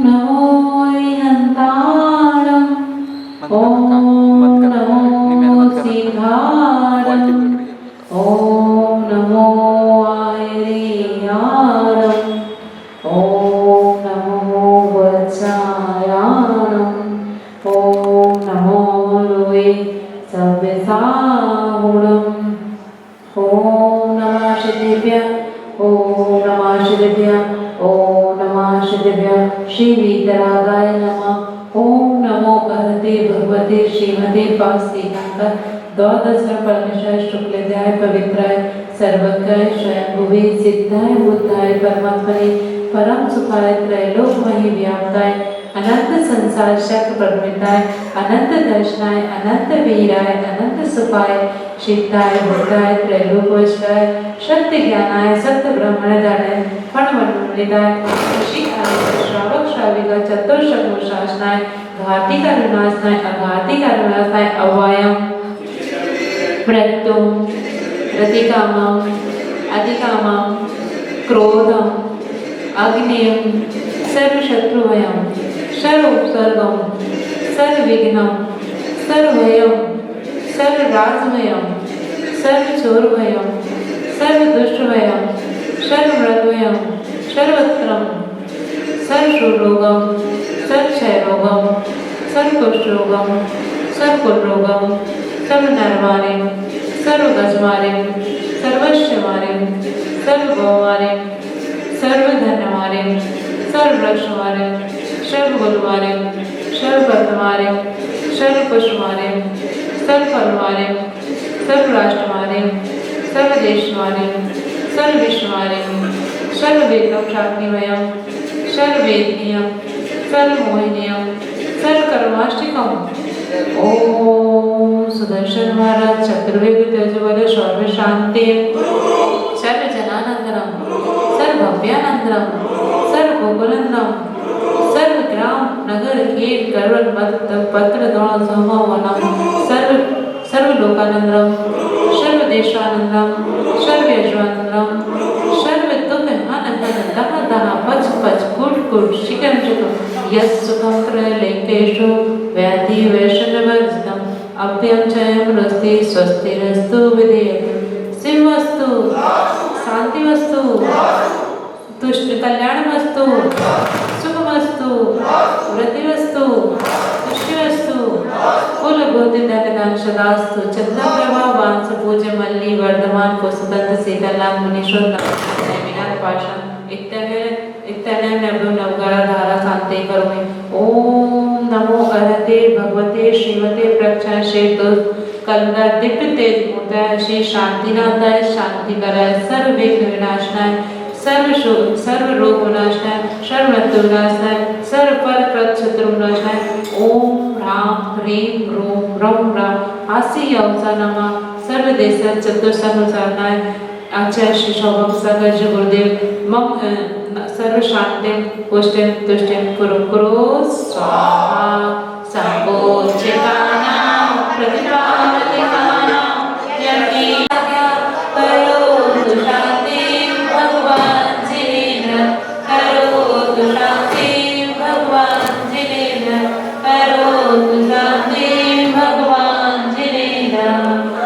नमो हन्ताणम् ॐ नमो सीधारम् ॐ नमो आयर्याणम् ॐ नमो वत्सायाणम् ॐ नमो लोये सव्यसागुणम् ॐ नमः श्रीदेव्याय ॐ नमः श्रीदेव्याय ॐ नमः श्रीदेव्याय श्रीवीतरागाय नमः ॐ नमो अरहते भगवते श्रीमते वासुदेवाय द्वादश परमेश्वराय शुक्लध्याय पवित्राय सर्वज्ञाय स्वयंभुवे सिद्धाय बुद्धाय परमात्मने परम सुखाय त्रैलोकमयी व्याप्ताय अनंत संसार शक्ति प्रमिताय अनंत दर्शनाय अनंत वीराय अनंत सुखाय शिताय बुद्धाय त्रैलोकवशाय सत्य ज्ञानाय सत्य ब्रह्मणदाय फणवन्मणिदाय ऋषि आर्य श्रावक श्राविका चतुर्शक शासनाय घाती का विनाशनाय अघाती का विनाशनाय अव्वायम प्रत्यम प्रतिकामम अधिकामम क्रोधम अग्नियम सर्वशत्रुवयम सर्वोपसर्गम सर्वविघ्नम सर्वभयम सर्वराजभयम सर्वचोरभयम सर्वदुष्टभयम सर्वमृतभयम सर्वत्रम सर्वरोगम सर्वक्षयरोगम सर्वकुष्ठरोगम सर्वकुलरोगम सर्वनरमारिम सर्वगजमारिम सर्वश्यमारिम सर्वगौमारिम सर्वधनमारिम सर्ववृक्षमारिम सर्वगुलमारिम सर्ववर्तमारिम सर्वपुष्पमारिम सर्वफलमारिम सर्वराष्ट्रमारिम सर्वदेशमारिम सर्वविश्वमारिम सर्ववेदक्षाग्निमयम सर्ववेदनीयम सर्वमोहिनीयम सर्वकर्माष्टिकम ओम सुदर्शन महाराज चक्रवेद तेजबल सर्व शांति सर्व जनानंदनम सर्व भव्यानंदनम सर्व गोकुलनंदनम सर्व ग्राम नगर खेत गरुड़ मत पत्र दोण समवनम सर्व सर्व लोकानंदनम सर्व देशानंदनम सर्व यजवानंदनम सर्व दुख आनंदन दह दह पच पच कुट कुट शिखर शिखर यस सुखम प्रलयकेशो व्याधि वैष्णवर्जितम अभ्यम चयम रस्ते स्वस्ति रस्तु विधेयकम शिवस्तु शांतिवस्तु तुष्ट कल्याणमस्तु सुखमस्तु वृद्धिवस्तु तुष्टिवस्तु कुल बुद्धि धनदान सदास्तु चंद्र प्रभा वांस पूज्य मल्ली वर्धमान को सुगंध शीतला मुनीश्वर नैमिनाथ पाषाण इत्यादि नभो नवगारा धारा शांति करोमि ओम नमो अरहते भगवते श्रीमते प्रक्षा शेतु कलदा दिव्य तेज मूर्ताय श्री शांतिनाथाय शांति कराय सर्व विघ्न विनाशनाय सर्व रोग विनाशनाय सर्व मृत्यु विनाशनाय सर्व पर शत्रु विनाशनाय ओम राम ह्रीं रूम रम राम आसी यवसा नमः सर्व देश चतुर्संसारनाय आचार्य श्री शोभम सागर जी गुरुदेव मम सर्व शांति पुष्टिं तुष्टिं कुरु स्वाहा संकोचितानां प्रतिपादिकानां यज्ञ करोतु शान्तिं भगवान् जिनेन्द्र करोतु शान्तिं भगवान् जिनेन्द्र करोतु शान्तिं भगवान् जिनेन्द्र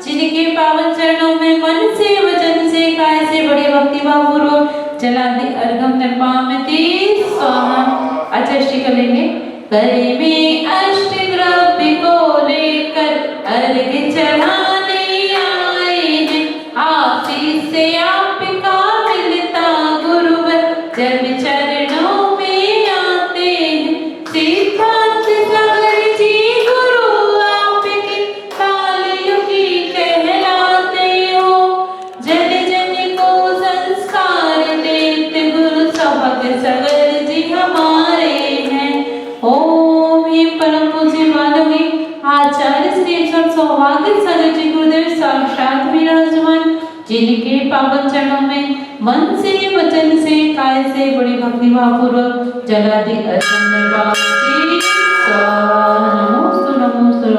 जिनके पावन चरणों में मन से वचन से काय से बड़े भक्ति भाव पूर्वक जला दी अर्घम निर्पामति स्वाहा। अष्टि करेंगे। करे में अष्टद्रव्य को लेकर अर्घ चढ़ाने आए हैं, आशीष से आपका मिलता गुरुवर जब चरणों में आते हैं। सिद्धांत सागर जी गुरु आपके कालयुगी कहलाते हो, जन जन को संस्कार देते गुरु सौभाग्य सागर जी हमारे हैं। ओम ये परम पूज्य मानवी आचार्य श्री सौभाग्य सागर जी गुरुदेव साक्षात विराजमान, जिनके पावन चरणों में मन से वचन से काय से बड़ी भक्ति भाव पूर्वक जला दी अर्घम निर्पामति स्वाहा। नमोस्तु नमोस्तु।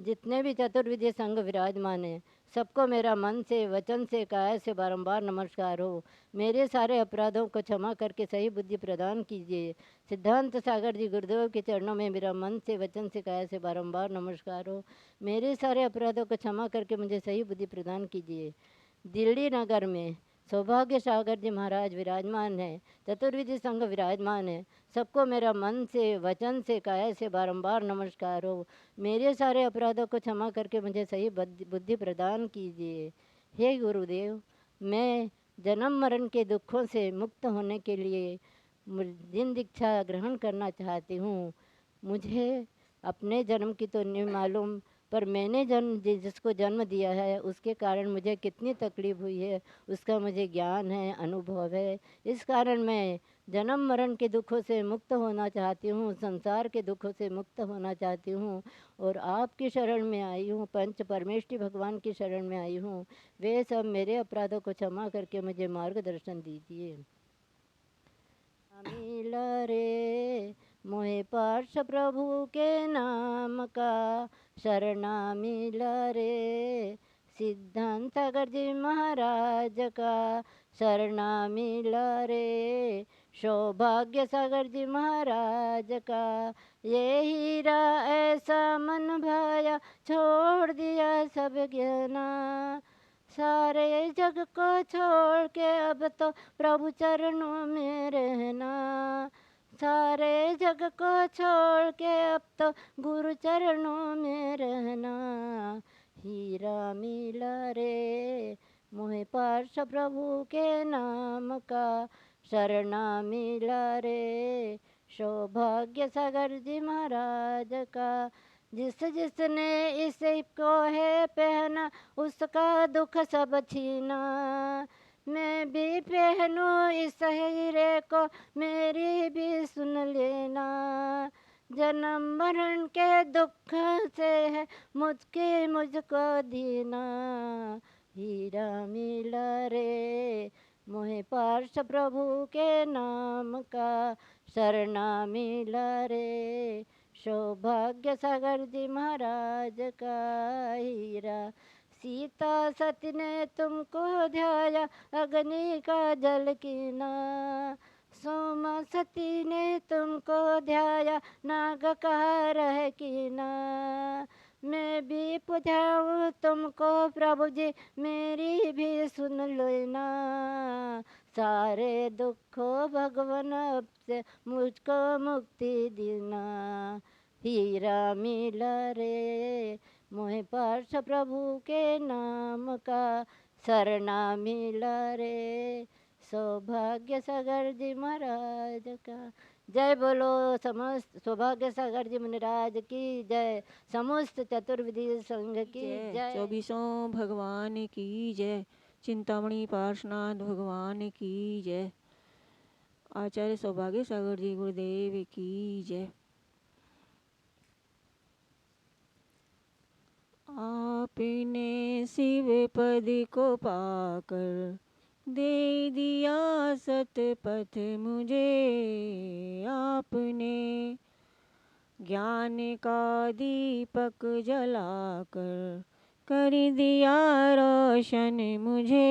जितने भी चतुर्विधि संघ विराजमान हैं, सबको मेरा मन से वचन से काया से बारंबार नमस्कार हो। मेरे सारे अपराधों को क्षमा करके सही बुद्धि प्रदान कीजिए। सिद्धांत सागर जी गुरुदेव के चरणों में मेरा मन से वचन से काया से बारंबार नमस्कार हो। मेरे सारे अपराधों को क्षमा करके मुझे सही बुद्धि प्रदान कीजिए। दिल्ली नगर में सौभाग्य सागर जी महाराज विराजमान है, चतुर्विधि संघ विराजमान है, सबको मेरा मन से वचन से काया से बारंबार नमस्कार हो। मेरे सारे अपराधों को क्षमा करके मुझे सही बुद्धि प्रदान कीजिए। हे गुरुदेव, मैं जन्म मरण के दुखों से मुक्त होने के लिए दिन दीक्षा ग्रहण करना चाहती हूँ। मुझे अपने जन्म की तो नहीं मालूम, पर मैंने जिसको जन्म दिया है उसके कारण मुझे कितनी तकलीफ़ हुई है उसका मुझे ज्ञान है, अनुभव है। इस कारण मैं जन्म मरण के दुखों से मुक्त होना चाहती हूँ, संसार के दुखों से मुक्त होना चाहती हूँ और आपकी शरण में आई हूँ, पंच परमेष्ठी भगवान की शरण में आई हूँ। वे सब मेरे अपराधों को क्षमा करके मुझे मार्गदर्शन दीजिए। मिला रे मोहे पार्श प्रभु के नाम का, शरणा मिला रे सिद्धांत सागर जी महाराज का, शरणा मिला रे सौभाग्य सागर जी महाराज का। ये हीरा ऐसा मन भाया, छोड़ दिया सब ज्ञाना, सारे जग को छोड़ के अब तो प्रभु चरणों में रहना, सारे जग को छोड़ के अब तो गुरु चरणों में रहना। हीरा मिला रे मोहे पार्श प्रभु के नाम का, शरणा मिला रे सौभाग्य सागर जी महाराज का। जिसने इसे को है पहना, उसका दुख सब छीना, मैं भी पहनूं इस हीरे को, मेरी भी सुन लेना। जन्म मरण के दुख से है मुझको दीना, हीरा मिला रे मोहे पार्श प्रभु के नाम का, शरणा मिला रे सौभाग्य सागर जी महाराज का। हीरा सीता सती ने तुमको ध्याया, अग्नि का जल कीना, सोमा सती ने तुमको ध्याया, नाग का रह कीना। मैं भी पुजाऊँ तुमको प्रभु जी, मेरी भी सुन लेना, सारे दुखों भगवान अब से मुझको मुक्ति देना। हीरा मिला रे मोहे पार्श प्रभु के नाम का, शरणा मिला रे सौभाग्य सागर जी महाराज का। जय बोलो समस्त सौभाग्य सागर जी महाराज की जय, समस्त चतुर्विधि संघ की जय। 24 भगवान की जय, चिंतामणि पार्श्वनाथ भगवान की जय, आचार्य सौभाग्य सागर जी गुरुदेव की जय। आपने शिव पद को पाकर दे दिया सतपथ मुझे, आपने ज्ञान का दीपक जलाकर कर दिया रोशन मुझे,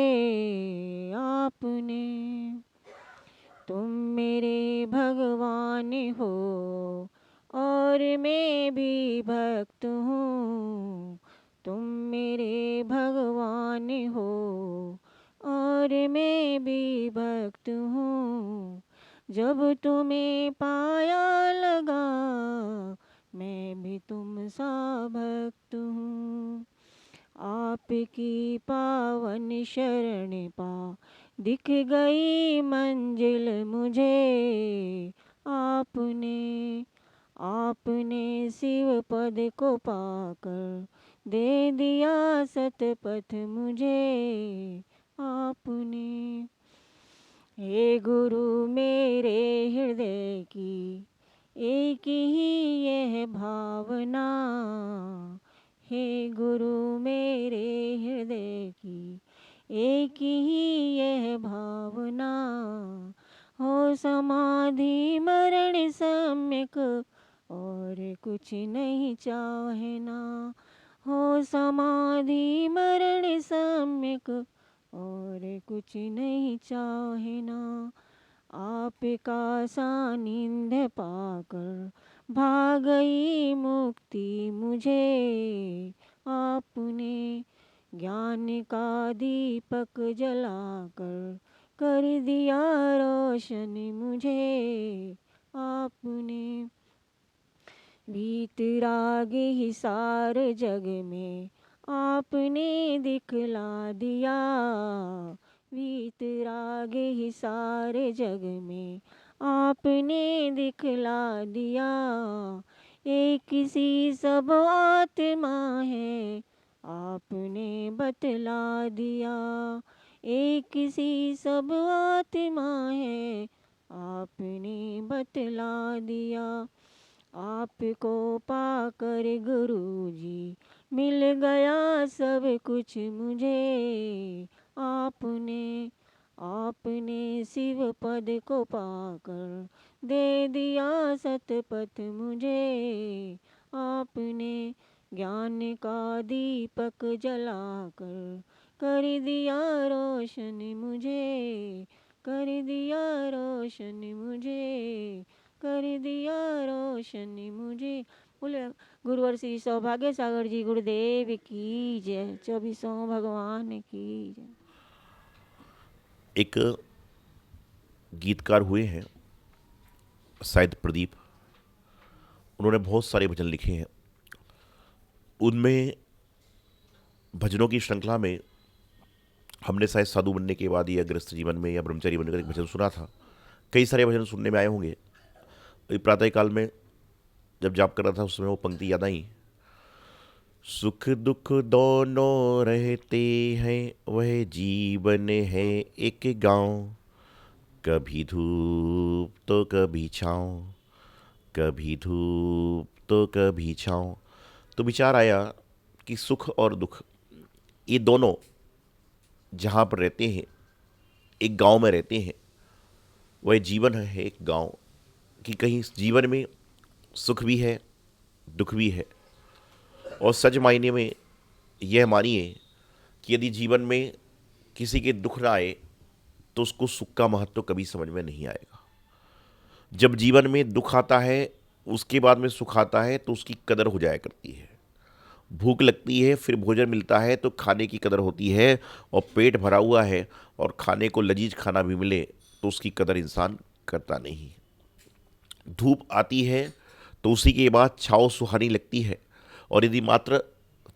आपने। तुम मेरे भगवान हो और मैं भी भक्त हूँ, जब तुम्हें पाया लगा मैं भी तुम सा भक्त हूँ। आपकी पावन शरण पा दिख गई मंजिल मुझे। आपने आपने शिव पद को पाकर दे दिया सतपथ मुझे। आपने हे गुरु मेरे हृदय की एक ही यह भावना। हे गुरु मेरे हृदय की एक ही यह भावना। हो समाधि मरण सम्यक और कुछ नहीं चाहना। हो समाधि मरण सम्यक और कुछ नहीं चाहना। आपका सानिध्य पाकर भाग गई मुक्ति मुझे। आपने ज्ञान का दीपक जलाकर कर दिया रोशन मुझे। आपने वीतराग ही सार जग में आपने दिखला दिया। वीतराग ही सारे जग में आपने दिखला दिया। एक सी सब आत्मा है आपने बतला दिया। एक सी सब आत्मा है आपने बतला दिया। आपको पाकर गुरुजी मिल गया सब कुछ मुझे। आपने आपने शिव पद को पाकर दे दिया सतपथ मुझे। आपने ज्ञान का दीपक जलाकर कर दिया रोशन मुझे। कर दिया रोशन मुझे। कर दिया रोशन मुझे। बोले गुरुवर श्री सौभाग्य सागर जी गुरुदेव की जय। 24वां भगवान की जय। एक गीतकार हुए हैं शायद प्रदीप, उन्होंने बहुत सारे भजन लिखे हैं। उनमें भजनों की श्रृंखला में हमने शायद साधु बनने के बाद या गृहस्थ जीवन में या ब्रह्मचारी बनने का एक भजन सुना था। कई सारे भजन सुनने में आए होंगे। अभी प्रातः काल में जब जाप कर रहा था उस समय वो पंक्ति याद आई, सुख दुख दोनों रहते हैं वह जीवन है एक गांव। कभी धूप तो कभी छाँव, कभी धूप तो कभी छाँव। तो विचार आया कि सुख और दुख ये दोनों जहाँ पर रहते हैं, एक गांव में रहते हैं, वह जीवन है एक गांव। कि कहीं जीवन में सुख भी है दुख भी है। और सच मायने में यह मानिए कि यदि जीवन में किसी के दुख ना आए तो उसको सुख का महत्व कभी समझ में नहीं आएगा। जब जीवन में दुख आता है उसके बाद में सुख आता है तो उसकी कदर हो जाया करती है। भूख लगती है फिर भोजन मिलता है तो खाने की कदर होती है, और पेट भरा हुआ है और खाने को लजीज खाना भी मिले तो उसकी कदर इंसान करता नहीं। धूप आती है तो उसी के बाद छाँव सुहानी लगती है, और यदि मात्र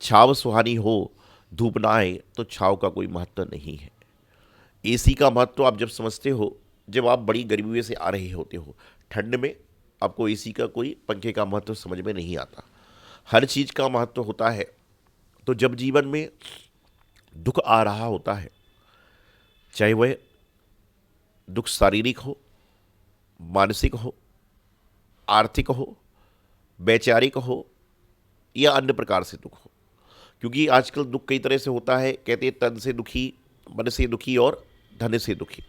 छाँव सुहानी हो धूप ना आए तो छाँव का कोई महत्व नहीं है। एसी का महत्व आप जब समझते हो जब आप बड़ी गर्मी से आ रहे होते हो। ठंड में आपको एसी का कोई पंखे का महत्व समझ में नहीं आता। हर चीज़ का महत्व होता है। तो जब जीवन में दुख आ रहा होता है, चाहे वह दुख शारीरिक हो, मानसिक हो, आर्थिक हो, वैचारिक हो या अन्य प्रकार से दुख हो, क्योंकि आजकल दुख कई तरह से होता है। कहते हैं तन से दुखी, मन से दुखी और धन से दुखी।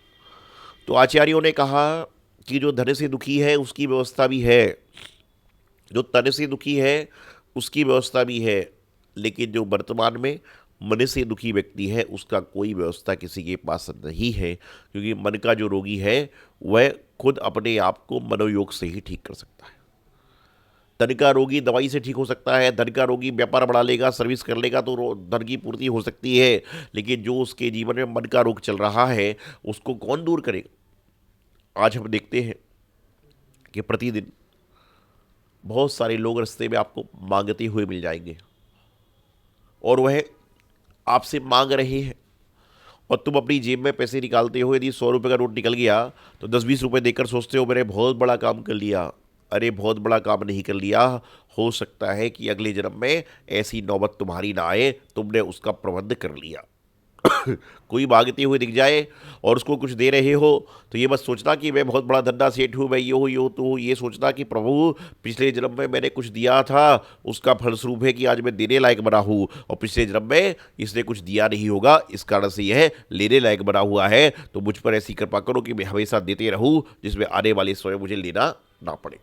तो आचार्यों ने कहा कि जो धन से दुखी है उसकी व्यवस्था भी है, जो तन से दुखी है उसकी व्यवस्था भी है, लेकिन जो वर्तमान में मन से दुखी व्यक्ति है उसका कोई व्यवस्था किसी के पास नहीं है, क्योंकि मन का जो रोगी है वह खुद अपने आप को मनोयोग से ही ठीक कर सकता है। धन का रोगी दवाई से ठीक हो सकता है, धन का रोगी व्यापार बढ़ा लेगा, सर्विस कर लेगा तो धन की पूर्ति हो सकती है, लेकिन जो उसके जीवन में मन का रोग चल रहा है उसको कौन दूर करेगा? आज हम देखते हैं कि प्रतिदिन बहुत सारे लोग रास्ते में आपको मांगते हुए मिल जाएंगे और वह आपसे मांग रहे हैं और तुम अपनी जेब में पैसे निकालते हो। यदि 100 रुपये का नोट निकल गया तो 10-20 रुपये देकर सोचते हो मैंने बहुत बड़ा काम कर लिया। अरे बहुत बड़ा काम नहीं कर लिया, हो सकता है कि अगले जन्म में ऐसी नौबत तुम्हारी ना आए, तुमने उसका प्रबंध कर लिया। कोई मांगते हुए दिख जाए और उसको कुछ दे रहे हो तो ये बस सोचना कि मैं बहुत बड़ा धंधा सेठ हूँ, मैं ये हूँ ये हूँ तो ये सोचना कि प्रभु पिछले जन्म में मैंने कुछ दिया था, उसका फलस्वरूप है कि आज मैं देने लायक बना हूँ, और पिछले जन्म में इसने कुछ दिया नहीं होगा, इस कारण से यह लेने लायक बना हुआ है। तो मुझ पर ऐसी कृपा करो कि मैं हमेशा देते रहूँ, जिसमें आने वाले समय मुझे लेना ना पड़े।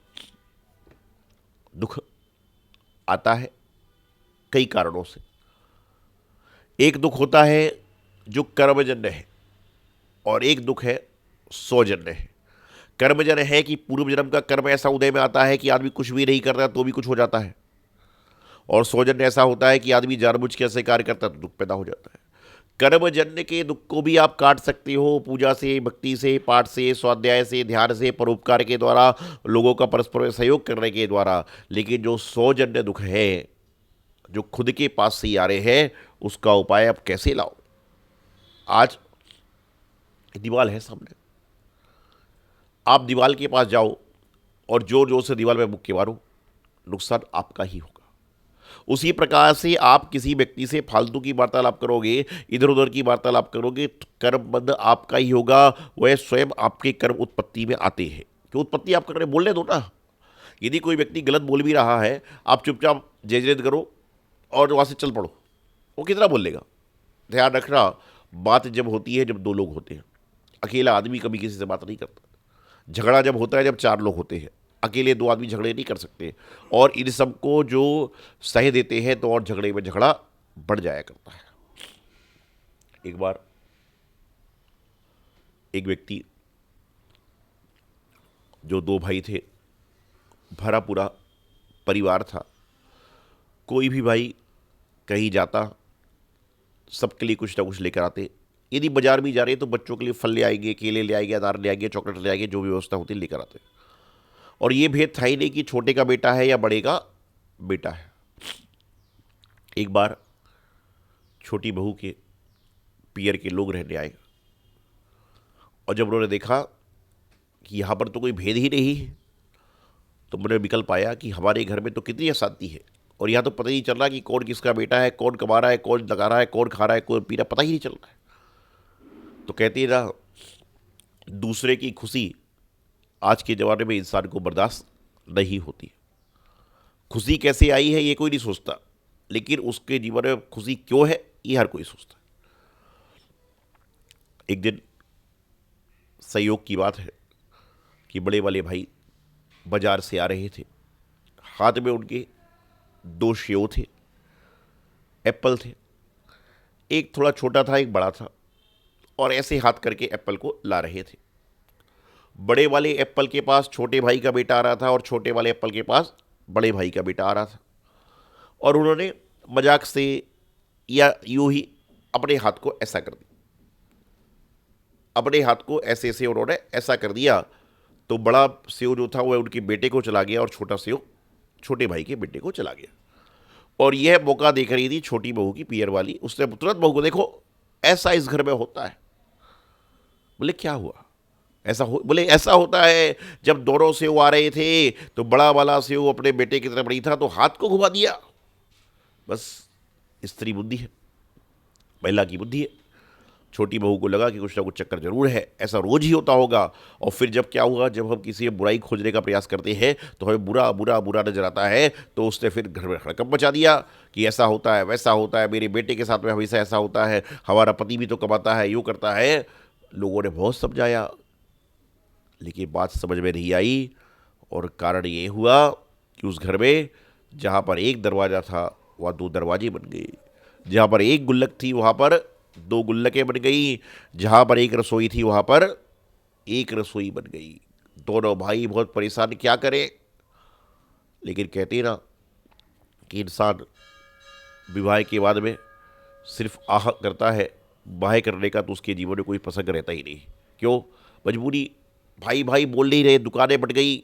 दुख आता है कई कारणों से। एक दुख होता है जो कर्मजन्य है और एक दुख है सौजन्य है। कर्मजन्य है कि पूर्व जन्म का कर्म ऐसा उदय में आता है कि आदमी कुछ भी नहीं कर रहा तो भी कुछ हो जाता है, और सौजन्य ऐसा होता है कि आदमी जानबूझ के ऐसे कार्य करता है तो दुख पैदा हो जाता है। कर्मजन्य के दुख को भी आप काट सकते हो पूजा से, भक्ति से, पाठ से, स्वाध्याय से, ध्यान से, परोपकार के द्वारा, लोगों का परस्पर सहयोग करने के द्वारा। लेकिन जो सौजन्य दुख है, जो खुद के पास से ही आ रहे हैं, उसका उपाय आप कैसे लाओ। आज दीवार है सामने, आप दीवार के पास जाओ और जोर जोर से दीवार में मुक्के मारो, नुकसान आपका ही होगा। उसी प्रकार से आप किसी व्यक्ति से फालतू की वार्तालाप करोगे, इधर उधर की वार्तालाप करोगे, तो कर्मबंध आपका ही होगा। वह स्वयं आपके कर्म उत्पत्ति में आते हैं कि उत्पत्ति आप करने बोलने दो ना। यदि कोई व्यक्ति गलत बोल भी रहा है, आप चुपचाप जयजयत करो और वहाँ से चल पड़ो, वो कितना बोल लेगा। ध्यान रखना, बात जब होती है जब दो लोग होते हैं, अकेला आदमी कभी किसी से बात नहीं करता। झगड़ा जब होता है जब चार लोग होते हैं, अकेले दो आदमी झगड़े नहीं कर सकते। और इन सबको जो सह देते हैं तो और झगड़े में झगड़ा बढ़ जाया करता है। एक बार एक व्यक्ति, जो दो भाई थे, भरा पूरा परिवार था, कोई भी भाई कहीं जाता सबके लिए कुछ ना कुछ लेकर आते। यदि बाजार भी जा रहे तो बच्चों के लिए फल ले आएंगे, केले ले आएंगे, अनार ले आएंगे, चॉकलेट ले आएंगे, जो भी व्यवस्था होती लेकर आते। और ये भेद था ही नहीं कि छोटे का बेटा है या बड़े का बेटा है। एक बार छोटी बहू के पियर के लोग रहने आए और जब उन्होंने देखा कि यहाँ पर तो कोई भेद ही नहीं है, तो उन्होंने विकल्प आया कि हमारे घर में तो कितनी अशांति है और यहाँ तो पता ही नहीं चल रहा कि कौन किसका बेटा है, कौन कमा रहा है, कौन लगा रहा है, कौन खा रहा है, कौन पी रहा है, पता ही नहीं चल रहा है। तो कहते हैं ना, दूसरे की खुशी आज के ज़माने में इंसान को बर्दाश्त नहीं होती। खुशी कैसे आई है ये कोई नहीं सोचता, लेकिन उसके जीवन में खुशी क्यों है ये हर कोई सोचता है। एक दिन संयोग की बात है कि बड़े वाले भाई बाजार से आ रहे थे, हाथ में उनके 2 सेव थे, एप्पल थे, एक थोड़ा छोटा था एक बड़ा था, और ऐसे हाथ करके एप्पल को ला रहे थे। बड़े वाले एप्पल के पास छोटे भाई का बेटा आ रहा था और छोटे वाले एप्पल के पास बड़े भाई का बेटा आ रहा था, और उन्होंने मजाक से या यूं ही अपने हाथ को ऐसा कर दिया, अपने हाथ को ऐसे से उन्होंने ऐसा कर दिया, तो बड़ा सेव जो था वह उनके बेटे को चला गया और छोटा सेव छोटे भाई के बेटे को चला गया। और यह मौका देख रही थी छोटी बहू की पियर वाली, उसने तुरंत बहू को, देखो ऐसा इस घर में होता है। बोले क्या हुआ? बोले ऐसा होता है, जब दोनों सेव आ रहे थे तो बड़ा वाला सेव अपने बेटे की तरफ नहीं था तो हाथ को घुमा दिया। बस स्त्री बुद्धि है, महिला की बुद्धि है। छोटी बहू को लगा कि कुछ ना कुछ चक्कर जरूर है, ऐसा रोज ही होता होगा। और फिर जब क्या हुआ, जब हम किसी बुराई खोजने का प्रयास करते हैं तो हमें बुरा बुरा बुरा नजर आता है, तो उसने फिर घर में हड़कंप मचा दिया कि ऐसा होता है, वैसा होता है, मेरे बेटे के साथ में हमेशा ऐसा होता है, हमारा पति भी तो कमाता है, यूँ करता है। लोगों ने बहुत समझाया, लेकिन बात समझ में नहीं आई, और कारण ये हुआ कि उस घर में जहाँ पर एक दरवाज़ा था वहाँ 2 दरवाजे बन गए, जहाँ पर एक गुल्लक थी वहाँ पर 2 गुल्लकें बन गई, जहाँ पर एक रसोई थी वहाँ पर एक रसोई बन गई। दोनों भाई बहुत परेशान, क्या करें। लेकिन कहते ना कि इंसान विवाह के बाद में सिर्फ आह करता है, बाह करने का तो उसके जीवन में कोई प्रसंग रहता ही नहीं। क्यों? मजबूरी भाई भाई बोल नहीं रहे, दुकानें बट गई,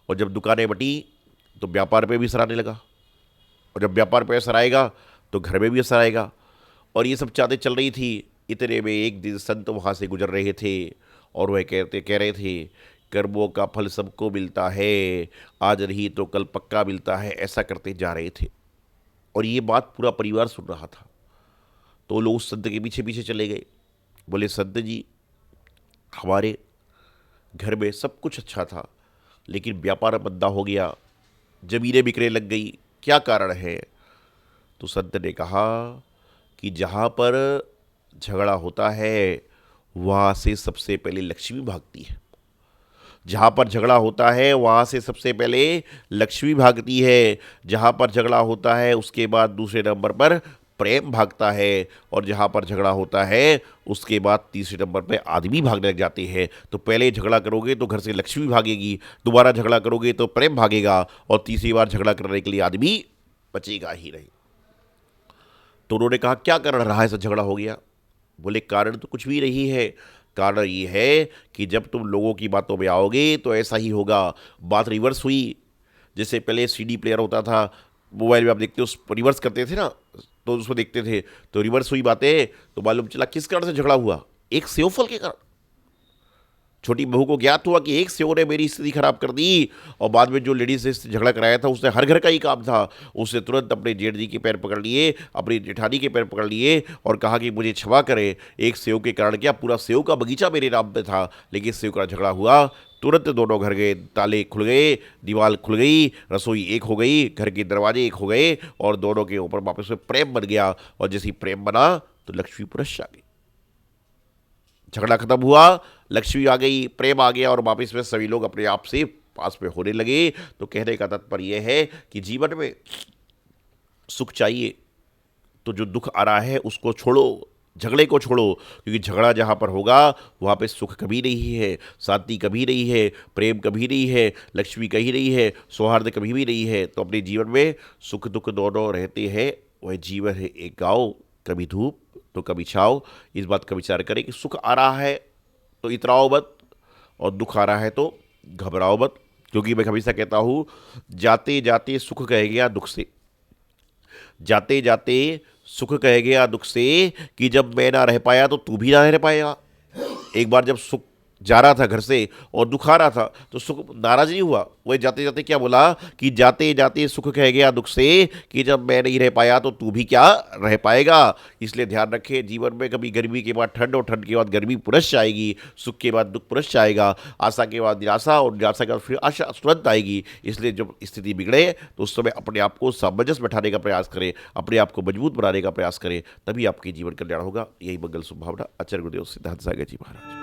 और जब दुकानें बटी तो व्यापार पे भी असर आने लगा, और जब व्यापार पे असर आएगा तो घर में भी असर आएगा। और ये सब चाहते चल रही थी। इतने में एक दिन संत वहाँ से गुजर रहे थे और वह कह रहे थे, कर्मों का फल सबको मिलता है, आज नहीं तो कल पक्का मिलता है, ऐसा करते जा रहे थे। और ये बात पूरा परिवार सुन रहा था। तो लोग उस संत के पीछे पीछे चले गए। बोले, संत जी, हमारे घर में सब कुछ अच्छा था, लेकिन व्यापार मंदा हो गया, जमीनें बिकने लग गई, क्या कारण है? तो संत ने कहा कि जहाँ पर झगड़ा होता है वहाँ से सबसे पहले लक्ष्मी भागती है। जहाँ पर झगड़ा होता है वहाँ से सबसे पहले लक्ष्मी भागती है। जहाँ पर झगड़ा होता है उसके बाद दूसरे नंबर पर प्रेम भागता है, और जहाँ पर झगड़ा होता है उसके बाद तीसरे नंबर पर आदमी भागने लग जाते हैं। तो पहले झगड़ा करोगे तो घर से लक्ष्मी भागेगी, दोबारा झगड़ा करोगे तो प्रेम भागेगा, और तीसरी बार झगड़ा करने के लिए आदमी बचेगा ही नहीं। तो उन्होंने कहा, क्या कारण रहा, ऐसा झगड़ा हो गया? बोले, कारण तो कुछ भी नहीं है, कारण ये है कि जब तुम लोगों की बातों में आओगे तो ऐसा ही होगा। बात रिवर्स हुई। जैसे पहले सीडी प्लेयर होता था, मोबाइल में आप देखते हो, उस रिवर्स करते थे ना, तो उसको देखते थे, तो रिवर्स हुई बातें, तो मालूम चला किस कारण से झगड़ा हुआ, एक सेवफल के कारण। छोटी बहू को ज्ञात हुआ कि एक सेव ने मेरी स्थिति खराब कर दी, और बाद में जो लेडीज से झगड़ा कराया था उसने हर घर का ही काम था, उसने तुरंत अपने जेठ जी के पैर पकड़ लिए, अपनी जेठानी के पैर पकड़ लिए और कहा कि मुझे क्षमा करें, एक सेव के कारण क्या पूरा सेव का बगीचा मेरे नाम पे था, लेकिन सेव का झगड़ा हुआ, तुरंत दोनों घर गए, ताले खुल गए, दीवार खुल गई, रसोई एक हो गई, घर के दरवाजे एक हो गए, और दोनों के ऊपर वापस में प्रेम बन गया। और जैसे ही प्रेम बना तो लक्ष्मी पुरुष आ गई। झगड़ा खत्म हुआ, लक्ष्मी आ गई, प्रेम आ गया, और वापस में सभी लोग अपने आप से पास में होने लगे। तो कहने का तात्पर्य यह है कि जीवन में सुख चाहिए तो जो दुख आ रहा है उसको छोड़ो, झगड़े को छोड़ो, क्योंकि झगड़ा जहाँ पर होगा वहाँ पे सुख कभी नहीं है, शांति कभी नहीं है, प्रेम कभी नहीं है, लक्ष्मी कहीं नहीं है, सौहार्द कभी भी नहीं है। तो अपने जीवन में सुख दुख दोनों रहते हैं। वह जीवन है एक गाँव, कभी धूप तो कभी छाव। इस बात का विचार करें कि सुख आ रहा है तो इतराओ मत, और दुख आ रहा है तो घबराओ मत। क्योंकि मैं हमेशा कहता हूँ, जाते जाते सुख कह गया दुख से, जाते जाते सुख कह गया दुख से, कि जब मैं ना रह पाया तो तू भी ना रह पाएगा। एक बार जब सुख जा रहा था घर से और दुख आ रहा था तो सुख नाराज नहीं हुआ, वह जाते जाते क्या बोला कि जाते जाते सुख कह गया दुख से, कि जब मैं नहीं रह पाया तो तू भी क्या रह पाएगा। इसलिए ध्यान रखें, जीवन में कभी गर्मी के बाद ठंड और ठंड के बाद गर्मी पुनश्च आएगी, सुख के बाद दुख पुनश्च आएगा, आशा के बाद निराशा और निराशा के बाद फिर आशा तुरंत आएगी। इसलिए जब स्थिति बिगड़े तो उस समय अपने आप को सामंजस्य बैठाने का प्रयास करें, अपने आप को मजबूत बनाने का प्रयास करें, तभी आपके जीवन कल्याण होगा। यही मंगल शुभ भावना। आचार्य गुरुदेव सिद्धांत सागर जी महाराज।